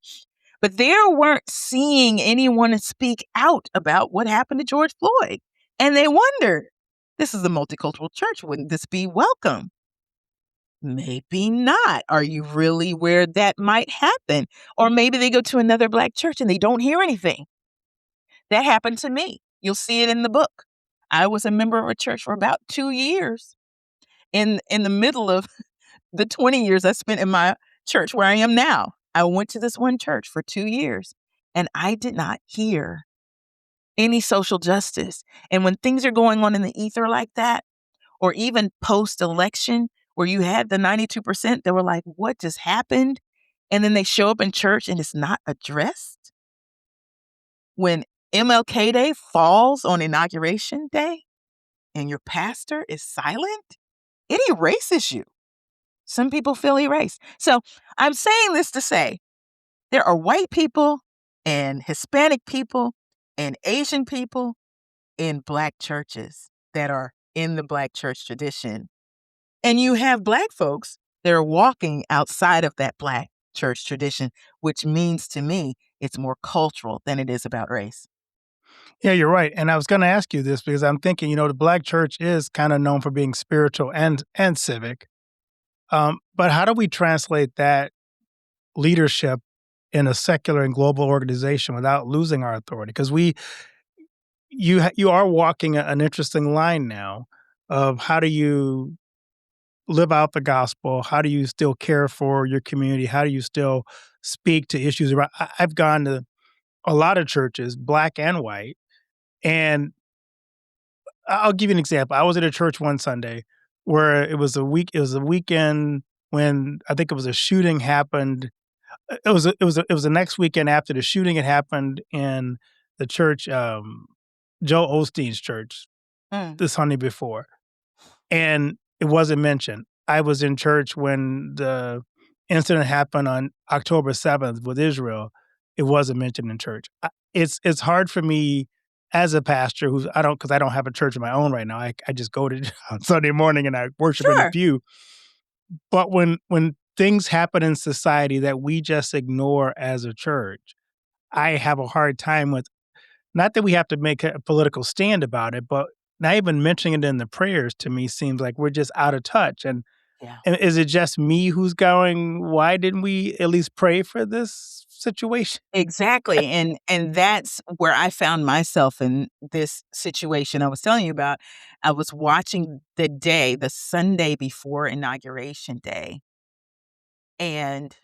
But they weren't seeing anyone speak out about what happened to George Floyd. And they wondered, this is a multicultural church. Wouldn't this be welcome? Maybe not. Are you really where that might happen? Or maybe they go to another Black church and they don't hear anything. That happened to me. You'll see it in the book. I was a member of a church for about 2 years. In the middle of the 20 years I spent in my church where I am now, I went to this one church for 2 years, and I did not hear any social justice. And when things are going on in the ether like that, or even post-election, where you had the 92% that were like, what just happened? And then they show up in church and it's not addressed. When MLK Day falls on Inauguration Day and your pastor is silent, it erases you. Some people feel erased. So I'm saying this to say there are white people and Hispanic people and Asian people in Black churches that are in the Black church tradition. And you have Black folks that are walking outside of that Black church tradition, which means to me it's more cultural than it is about race. Yeah, you're right. And I was going to ask you this because I'm thinking, the Black church is kind of known for being spiritual and civic. But how do we translate that leadership in a secular and global organization without losing our authority? Because you are walking an interesting line now of how do you live out the gospel? How do you still care for your community? How do you still speak to issues around? I've gone to a lot of churches, Black and white, and I'll give you an example. I was at a church one Sunday where it was a weekend when I think it was a shooting happened. It was the next weekend after the shooting had happened in the church, Joe Osteen's church, Mm. the Sunday before, and it wasn't mentioned. I was in church when the incident happened on October 7th with Israel. It wasn't mentioned in church. It's hard for me as a pastor because I don't have a church of my own right now. I just go to on Sunday morning and I worship in the Sure. pew. But when things happen in society that we just ignore as a church, I have a hard time with, not that we have to make a political stand about it, but not even mentioning it in the prayers to me seems like we're just out of touch. Yeah. And is it just me who's going, why didn't we at least pray for this situation? Exactly. And that's where I found myself in this situation I was telling you about. I was watching the Sunday before Inauguration Day, and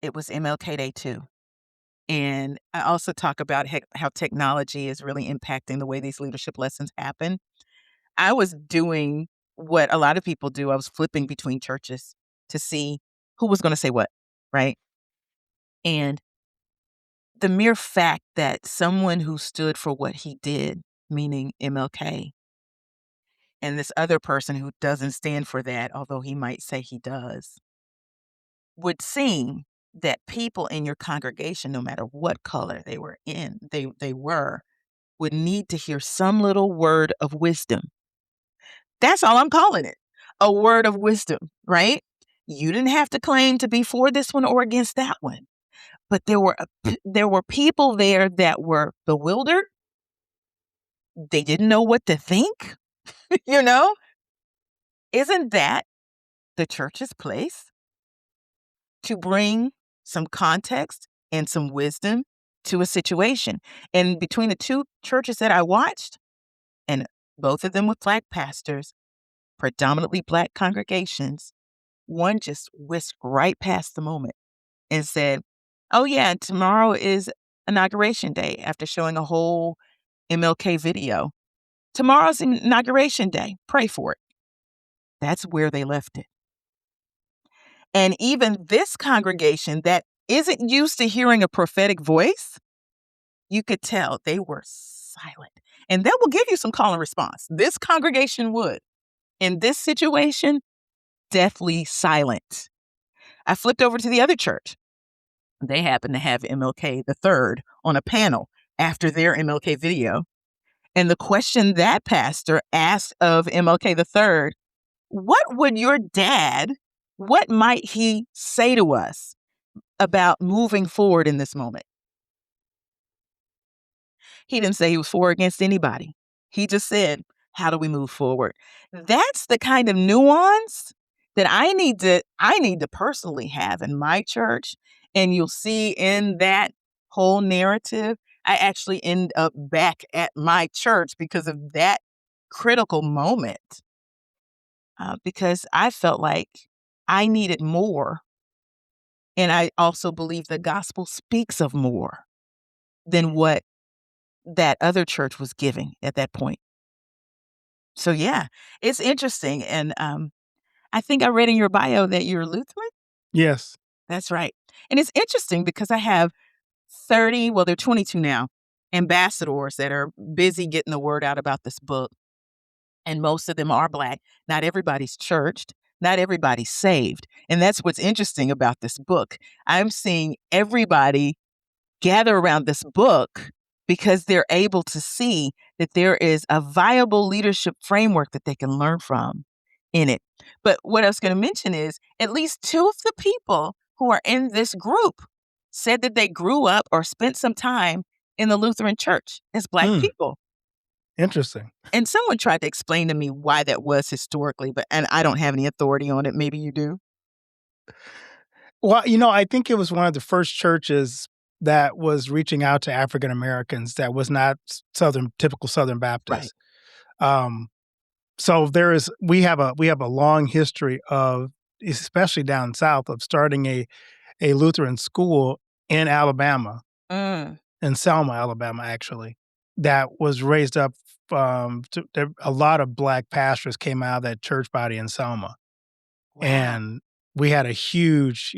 it was MLK Day too. And I also talk about how technology is really impacting the way these leadership lessons happen. I was doing what a lot of people do. I was flipping between churches to see who was going to say what, right? And the mere fact that someone who stood for what he did, meaning MLK, and this other person who doesn't stand for that, although he might say he does, would seem that people in your congregation, no matter what color they were in, they were, would need to hear some little word of wisdom. That's all I'm calling it. A word of wisdom, right? You didn't have to claim to be for this one or against that one. But there were people there that were bewildered. They didn't know what to think, you know? Isn't that the church's place? To bring some context and some wisdom to a situation. And between the two churches that I watched, and both of them with Black pastors, predominantly Black congregations, one just whisked right past the moment and said, oh, yeah, tomorrow is Inauguration Day, after showing a whole MLK video. Tomorrow's Inauguration Day. Pray for it. That's where they left it. And even this congregation that isn't used to hearing a prophetic voice, you could tell they were silent. And that will give you some call and response. This congregation would. In this situation, deathly silent. I flipped over to the other church. They happened to have MLK the third on a panel after their MLK video. And the question that pastor asked of MLK the third, what would your dad, what might he say to us about moving forward in this moment? He didn't say he was for or against anybody. He just said, how do we move forward? That's the kind of nuance that I need to personally have in my church. And you'll see in that whole narrative, I actually end up back at my church because of that critical moment. Because I felt like I needed more. And I also believe the gospel speaks of more than what that other church was giving at that point. So yeah, it's interesting. And I think I read in your bio that you're Lutheran. Yes. That's right. And it's interesting because I have 30, well, they're 22 now, ambassadors that are busy getting the word out about this book. And most of them are Black. Not everybody's churched. Not everybody's saved. And that's what's interesting about this book. I'm seeing everybody gather around this book because they're able to see that there is a viable leadership framework that they can learn from in it. But what I was going to mention is at least two of the people who are in this group said that they grew up or spent some time in the Lutheran church as Black people. Interesting. And someone tried to explain to me why that was historically, and I don't have any authority on it. Maybe you do. Well, I think it was one of the first churches that was reaching out to African Americans that was not typical Southern Baptist. Right. So we have a long history of, especially down south, of starting a Lutheran school in Alabama, in Selma, Alabama, actually, that was raised up. A lot of Black pastors came out of that church body in Selma. Wow. And we had a huge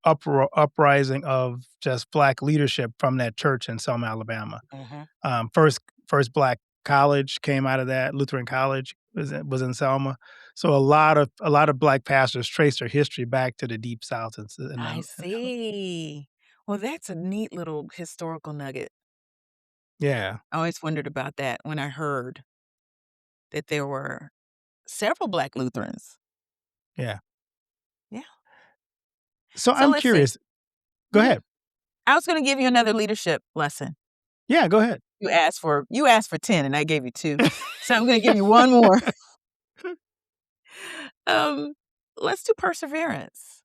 uprising of just Black leadership from that church in Selma, Alabama. Mm-hmm. First Black college came out of that. Lutheran College was in Selma. So a lot of Black pastors trace their history back to the Deep South. I see. Well, that's a neat little historical nugget. Yeah. I always wondered about that when I heard that there were several Black Lutherans. Yeah. Yeah. So So I'm let's see. curious. Go ahead. I was going to give you another leadership lesson. Yeah, go ahead. You asked for 10 and I gave you 2. So I'm going to give you one more. Let's do perseverance.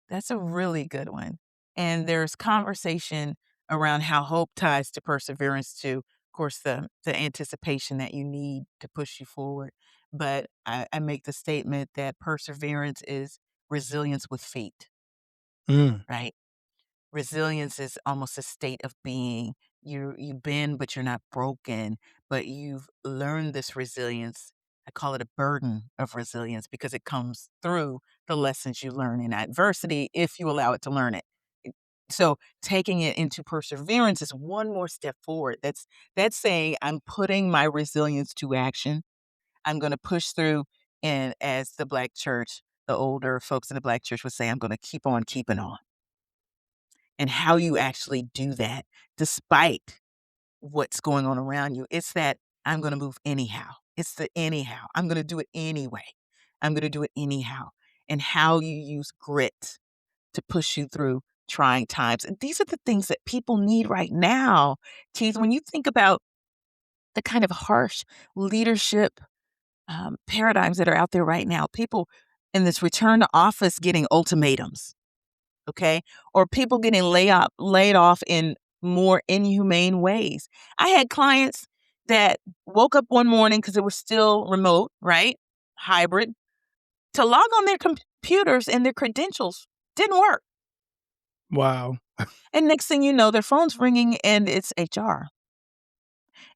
That's a really good one. And there's conversation around how hope ties to perseverance to, of course, the anticipation that you need to push you forward. But I make the statement that perseverance is resilience with feet, right? Resilience is almost a state of being. You bend, but you're not broken. But you've learned this resilience. I call it a burden of resilience because it comes through the lessons you learn in adversity if you allow it to learn it. So taking it into perseverance is one more step forward. That's saying I'm putting my resilience to action. I'm going to push through, and as the Black church, the older folks in the Black church would say, I'm going to keep on keeping on. And how you actually do that despite what's going on around you. It's that I'm going to move anyhow. It's the anyhow. I'm going to do it anyway. I'm going to do it anyhow. And how you use grit to push you through trying times. And these are the things that people need right now. Keith, when you think about the kind of harsh leadership paradigms that are out there right now, people in this return to office getting ultimatums. Okay. Or people getting laid off in more inhumane ways. I had clients that woke up one morning because it was still remote, right? Hybrid, to log on their computers and their credentials didn't work. Wow. And next thing you know, their phone's ringing and it's HR.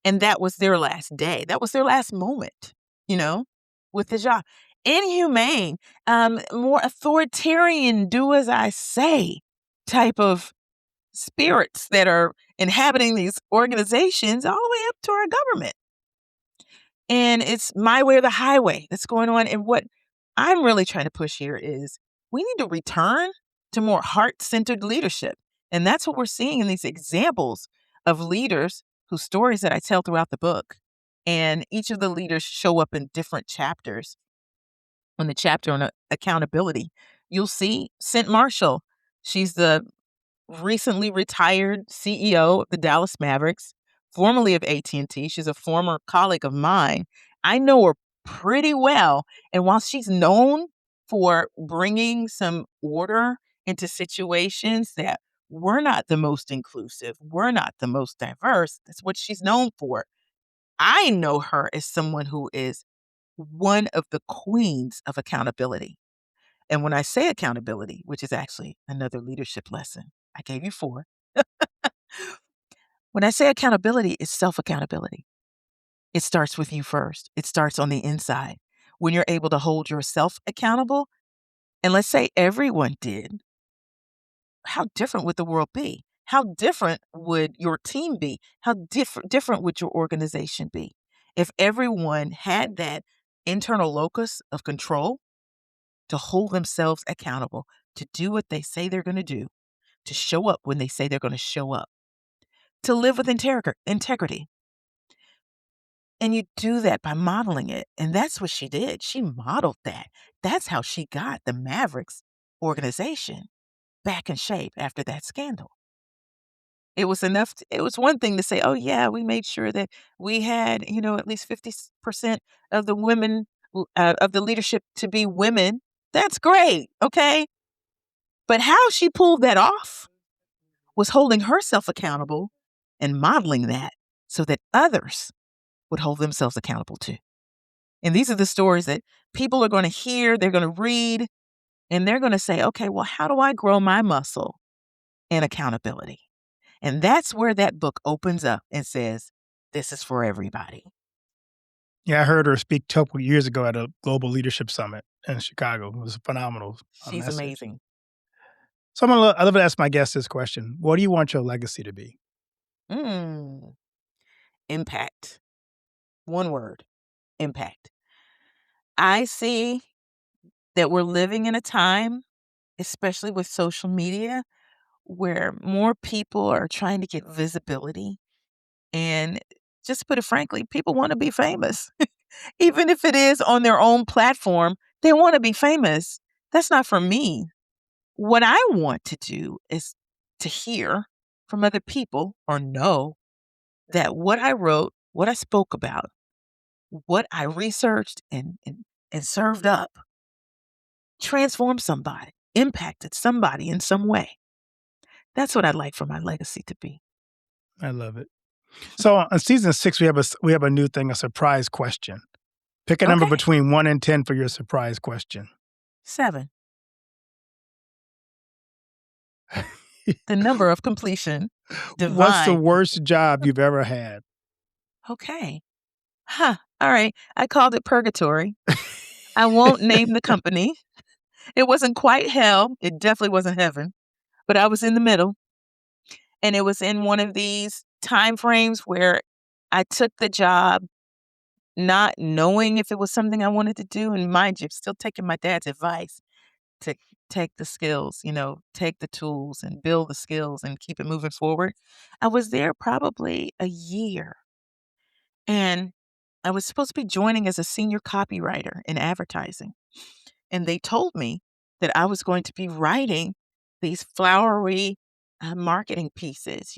And that was their last day. That was their last moment, with the job. inhumane, more authoritarian, do as I say type of spirits that are inhabiting these organizations all the way up to our government. And it's my way or the highway that's going on. And what I'm really trying to push here is we need to return to more heart centered leadership. And that's what we're seeing in these examples of leaders whose stories that I tell throughout the book. And each of the leaders show up in different chapters. On the chapter on accountability, you'll see St. Marshall. She's the recently retired CEO of the Dallas Mavericks, formerly of AT&T. She's a former colleague of mine. I know her pretty well, and while she's known for bringing some order into situations that were not the most inclusive, were not the most diverse, that's what she's known for. I know her as someone who is one of the queens of accountability. And when I say accountability, which is actually another leadership lesson, I gave you 4. When I say accountability, it's self-accountability. It starts with you first. It starts on the inside. When you're able to hold yourself accountable, and let's say everyone did, how different would the world be? How different would your team be? How different would your organization be? If everyone had that internal locus of control to hold themselves accountable, to do what they say they're going to do, to show up when they say they're going to show up, to live with integrity. And you do that by modeling it. And that's what she did. She modeled that. That's how she got the Mavericks organization back in shape after that scandal. It was enough. It was one thing to say, oh, yeah, we made sure that we had, at least 50% of the women, of the leadership to be women. That's great. Okay. But how she pulled that off was holding herself accountable and modeling that so that others would hold themselves accountable too. And these are the stories that people are going to hear, they're going to read, and they're going to say, okay, well, how do I grow my muscle in accountability? And that's where that book opens up and says, this is for everybody. Yeah, I heard her speak a couple years ago at a global leadership summit in Chicago. It was a phenomenal She's message. amazing. So I love to ask my guests this question. What do you want your legacy to be? Impact. One word, impact. I see that we're living in a time, especially with social media, where more people are trying to get visibility. And just to put it frankly, people want to be famous. Even if it is on their own platform, they want to be famous. That's not for me. What I want to do is to hear from other people or know that what I wrote, what I spoke about, what I researched and served up transformed somebody, impacted somebody in some way. That's what I'd like for my legacy to be. I love it. So on season 6, we have a new thing, a surprise question. Pick a number Okay. between 1 and 10 for your surprise question. 7. The number of completion. Divine. What's the worst job you've ever had? Okay. All right. I called it purgatory. I won't name the company. It wasn't quite hell. It definitely wasn't heaven. But I was in the middle. And it was in one of these time frames where I took the job not knowing if it was something I wanted to do. And mind you, still taking my dad's advice to take the skills, take the tools and build the skills and keep it moving forward. I was there probably a year. And I was supposed to be joining as a senior copywriter in advertising. And they told me that I was going to be writing these flowery marketing pieces,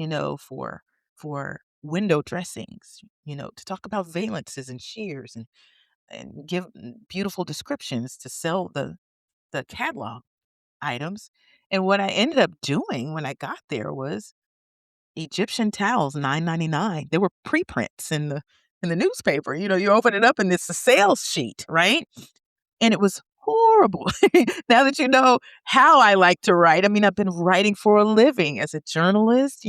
for window dressings, to talk about valences and shears and give beautiful descriptions to sell the catalog items. And what I ended up doing when I got there was Egyptian towels, $9.99. There were preprints in the newspaper. You open it up and it's a sales sheet, right? And it was horrible. Now that you know how I like to write, I mean, I've been writing for a living as a journalist,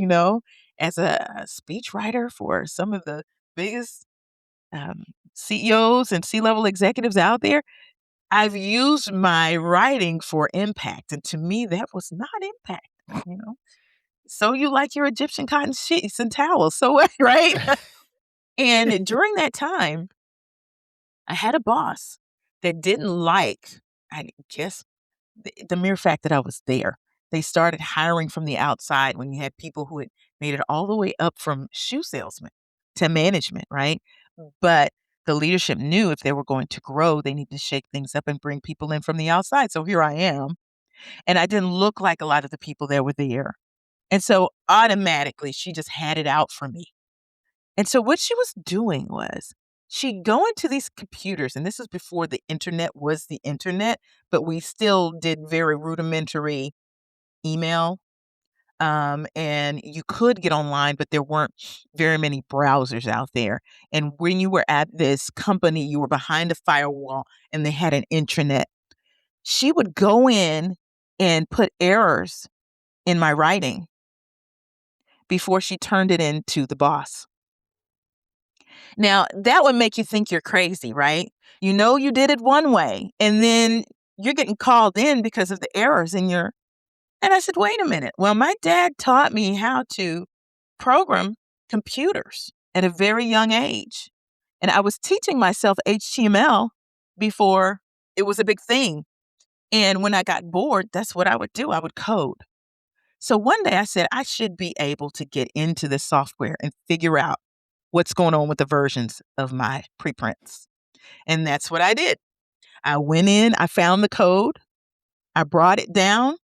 as a speech writer for some of the biggest CEOs and C-level executives out there. I've used my writing for impact. And to me, that was not impact, So you like your Egyptian cotton sheets and towels. So what, right? And during that time, I had a boss that didn't like, I guess, the mere fact that I was there. They started hiring from the outside when you had people who had made it all the way up from shoe salesman to management, right? But the leadership knew if they were going to grow, they needed to shake things up and bring people in from the outside. So here I am. And I didn't look like a lot of the people that were there. And so automatically, she just had it out for me. And so what she was doing was she'd go into these computers, and this is before the internet was the internet, but we still did very rudimentary email. And you could get online, but there weren't very many browsers out there. And when you were at this company, you were behind a firewall and they had an intranet. She would go in and put errors in my writing before she turned it into the boss. Now, that would make you think you're crazy, right? You know you did it one way, and then you're getting called in because of the errors in your. And I said, wait a minute. Well, my dad taught me how to program computers at a very young age. And I was teaching myself HTML before it was a big thing. And when I got bored, that's what I would do. I would code. So one day I said, I should be able to get into this software and figure out what's going on with the versions of my preprints. And that's what I did. I went in, I found the code, I brought it down,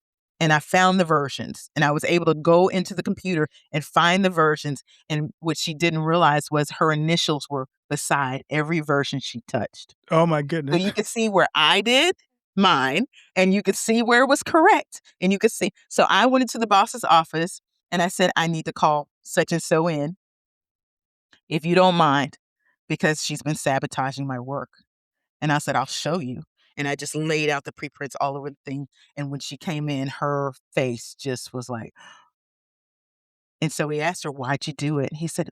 and I found the versions. And I was able to go into the computer and find the versions. And what she didn't realize was her initials were beside every version she touched. Oh, my So goodness. you could see where I did mine, and you could see where it was correct. And you could see. So I went into the boss's office and I said, I need to call such and so in, if you don't mind, because she's been sabotaging my work. And I said, I'll show you. And I just laid out the preprints all over the thing. And when she came in, her face just was like, and so he asked her, why'd you do it? She said,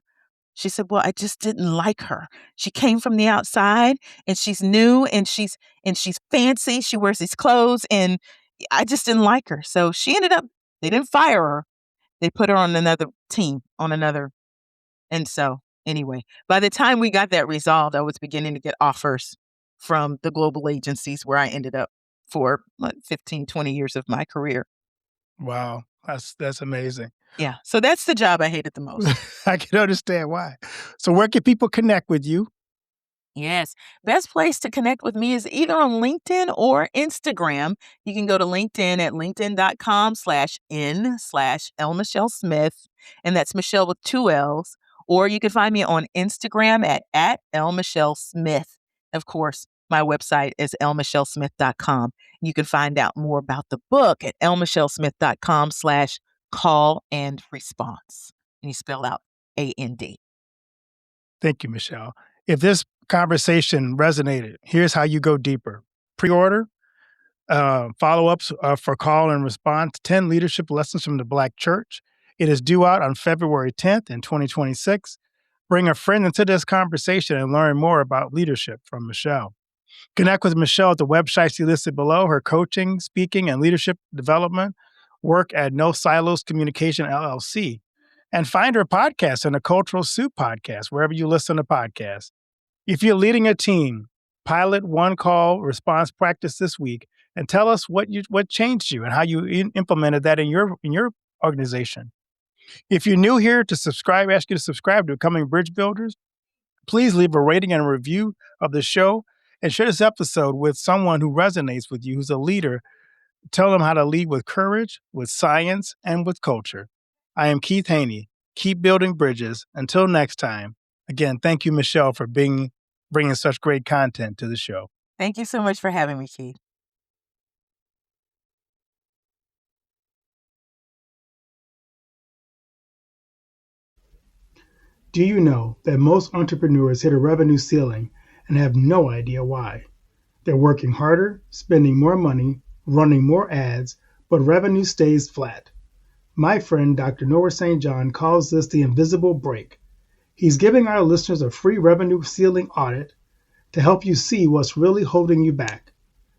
well, I just didn't like her. She came from the outside and she's new and she's fancy. She wears these clothes and I just didn't like her. So she ended up, they didn't fire her. They put her on another team, and so anyway, by the time we got that resolved, I was beginning to get offers from the global agencies where I ended up for 15, 20 years of my career. Wow. That's amazing. Yeah. So that's the job I hated the most. I can understand why. So where can people connect with you? Yes. Best place to connect with me is either on LinkedIn or Instagram. You can go to LinkedIn at linkedin.com/L.Michelle Smith. And that's Michelle with 2 L's. Or you can find me on Instagram at @LMichelleSmith. Of course, my website is lmichellesmith.com. You can find out more about the book at lmichellesmith.com/call and response. And you spell out AND. Thank you, Michelle. If this conversation resonated, here's how you go deeper. Pre-order, follow-ups for call and response, 10 leadership lessons from the Black church. It is due out on February 10th in 2026. Bring a friend into this conversation and learn more about leadership from Michelle. Connect with Michelle at the websites she listed below, her coaching, speaking, and leadership development, work at No Silos Communication, LLC. And find her podcast on the Cultural Soup podcast, wherever you listen to podcasts. If you're leading a team, pilot one call response practice this week and tell us what changed you and how you implemented that in your organization. If you're new here, ask you to subscribe to Becoming Bridge Builders. Please leave a rating and a review of the show and share this episode with someone who resonates with you, who's a leader. Tell them how to lead with courage, with science, and with culture. I am Keith Haney. Keep building bridges. Until next time. Again, thank you, Michelle, for bringing such great content to the show. Thank you so much for having me, Keith. Do you know that most entrepreneurs hit a revenue ceiling and have no idea why? They're working harder, spending more money, running more ads, but revenue stays flat. My friend Dr. Noah St. John calls this the invisible break. He's giving our listeners a free revenue ceiling audit to help you see what's really holding you back.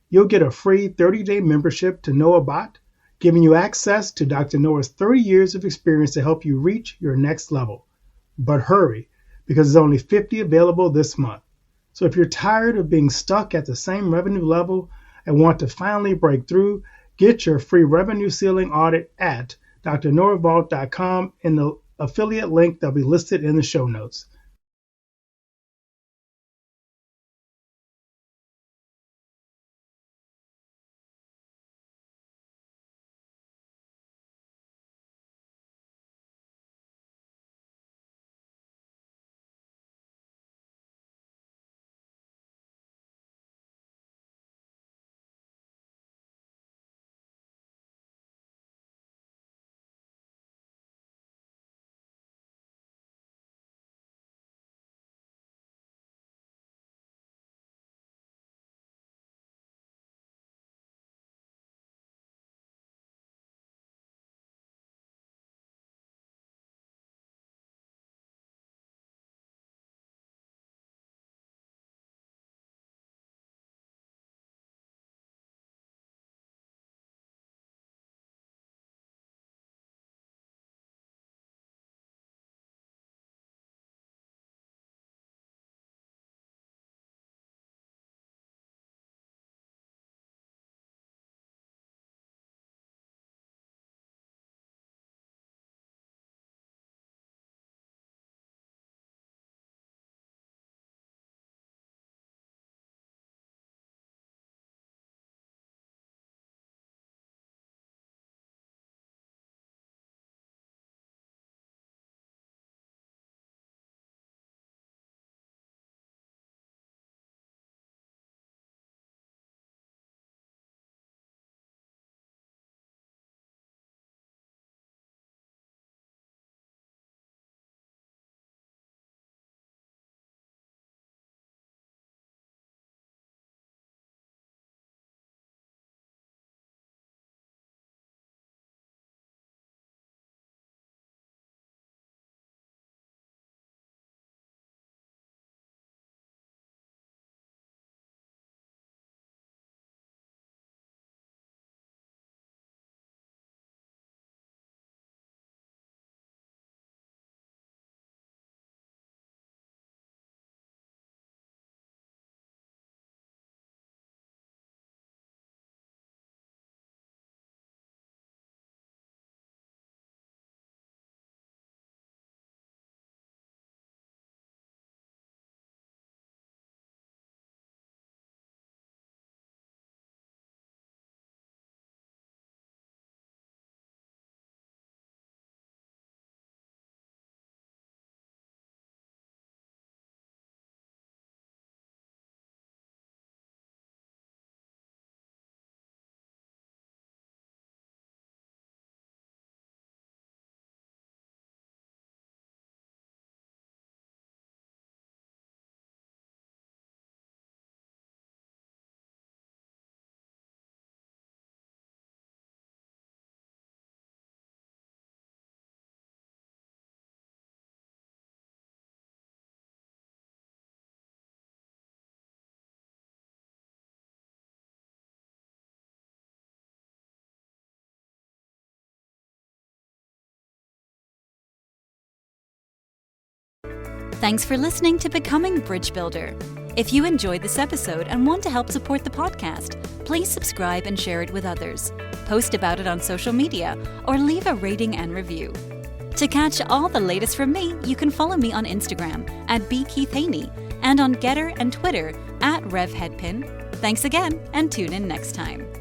you'll get a free 30-day membership to NoahBot, giving you access to Dr. Noah's 30 years of experience to help you reach your next level. But hurry, because there's only 50 available this month. So if you're tired of being stuck at the same revenue level and want to finally break through, get your free revenue ceiling audit at drnoahvault.com in the affiliate link that'll be listed in the show notes. Thanks for listening to Becoming Bridge Builder. If you enjoyed this episode and want to help support the podcast, please subscribe and share it with others, post about it on social media, or leave a rating and review. To catch all the latest from me, you can follow me on Instagram at @bkeithhaney and on Getter and Twitter @RevHeadpin. Thanks again, and tune in next time.